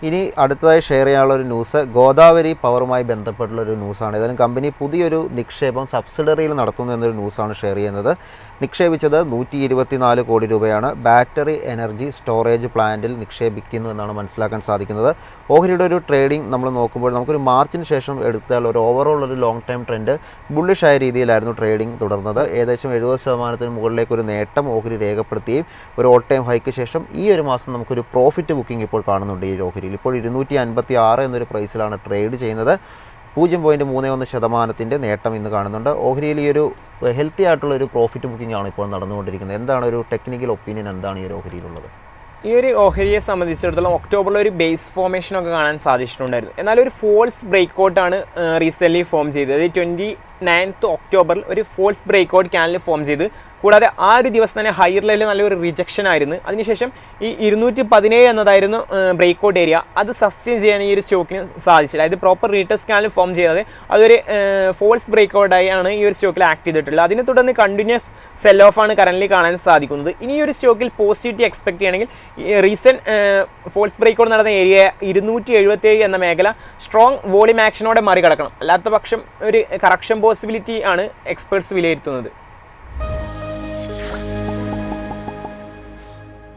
ഇനി അടുത്തതായി ഷെയർ ചെയ്യാനുള്ള ഒരു ന്യൂസ് ഗോദാവരി പവറുമായി ബന്ധപ്പെട്ടുള്ളൊരു ന്യൂസാണ്. ഏതായാലും കമ്പനി പുതിയൊരു നിക്ഷേപം സബ്സിഡറിയിൽ നടത്തുന്നു എന്നൊരു ന്യൂസാണ് ഷെയർ ചെയ്യുന്നത്. നിക്ഷേപിച്ചത് 124 കോടി രൂപയാണ്. ബാറ്ററി എനർജി സ്റ്റോറേജ് പ്ലാന്റിൽ നിക്ഷേപിക്കുന്നു എന്നാണ് മനസ്സിലാക്കാൻ സാധിക്കുന്നത്. ഓഹരിയുടെ ഒരു ട്രേഡിംഗ് നമ്മൾ നോക്കുമ്പോൾ നമുക്കൊരു മാർച്ചിന് ശേഷം എടുത്താൽ ഒരു ഓവറോൾ ഒരു ലോങ് ടൈം ട്രെൻഡ് ബുള്ളിഷായ രീതിയിലായിരുന്നു ട്രേഡിംഗ് തുടർന്നത്. ഏകദേശം 70% മുകളിലേക്ക് ഒരു നേട്ടം ഓഹരി രേഖപ്പെടുത്തുകയും ഒരു ഓൾ ടൈം ഹൈക്ക് ശേഷം ഈ ഒരു മാസം നമുക്കൊരു പ്രോഫിറ്റ് ബുക്കിംഗ് ഇപ്പോൾ കാണുന്നുണ്ട്. ഈ ഓഹരി ഇപ്പോൾ 256 എന്നൊരു പ്രൈസിലാണ് ട്രേഡ് ചെയ്യുന്നത്. 0.31% നേട്ടം ഇന്ന് കാണുന്നുണ്ട്. ഓഹരിയിൽ ഈ ഒരു ഹെൽത്തി ആയിട്ടുള്ള ഒരു പ്രോഫിറ്റ് ബുക്കിംഗ് ആണ് ഇപ്പോൾ നടന്നുകൊണ്ടിരിക്കുന്നത്. എന്താണ് ഒരു ടെക്നിക്കൽ ഒപ്പീനിയൻ, എന്താണ് ഈ ഒരു ഓഹരിയിലുള്ളത്? ഈ ഒരു ഓഹരിയെ സംബന്ധിച്ചിടത്തോളം ഒക്ടോബറിൽ ഒരു ബേസ് ഫോർമേഷനൊക്കെ കാണാൻ സാധിച്ചിട്ടുണ്ടായിരുന്നു. എന്നാൽ ഒരു ഫോൾസ് ബ്രേക്ക് ഔട്ടാണ് റീസെൻ്റ്ലി ഫോം ചെയ്തത്. 29th ഒക്ടോബറിൽ ഒരു false break out channel form ചെയ്ത്, കൂടാതെ ആ ഒരു ദിവസം തന്നെ ഹയർ ലെവലിൽ നല്ലൊരു റിജക്ഷൻ ആയിരുന്നു. അതിനുശേഷം ഈ 217 എന്നതായിരുന്നു ബ്രേക്ക് ഔട്ട് ഏരിയ. അത് സസ്റ്റെയിൻ ചെയ്യാൻ ഈ ഒരു സ്റ്റോക്കിന് സാധിച്ചില്ല. അതായത് പ്രോപ്പർ റീറ്റസ്റ്റ് ക്യാനൽ ഫോം ചെയ്യാതെ അതൊരു ഫോൾസ് ബ്രേക്ക് ഔട്ടായി ആണ് ഈ ഒരു സ്റ്റോക്കിൽ ആക്ട് ചെയ്തിട്ടുള്ളത്. അതിനെ തുടർന്ന് കണ്ടിന്യൂസ് സെൽ ഓഫ് ആണ് കറൻ്റ് കാണാൻ സാധിക്കുന്നത്. ഇനി ഈ ഒരു സ്റ്റോക്കിൽ പോസിറ്റിവിറ്റി എക്സ്പെക്ട് ചെയ്യണമെങ്കിൽ റീസെൻറ്റ് ഫോൾസ് ബ്രേക്ക് ഔട്ട് നടന്ന ഏരിയ 277 എന്ന മേഖല സ്ട്രോങ് വോളിയം ആക്ഷനോടെ മറികടക്കണം. അല്ലാത്ത പക്ഷം ഒരു കറക്ഷൻ പോസിബിലിറ്റി ആണ് എക്സ്പേർട്സ് വിലയിരുത്തുന്നത്.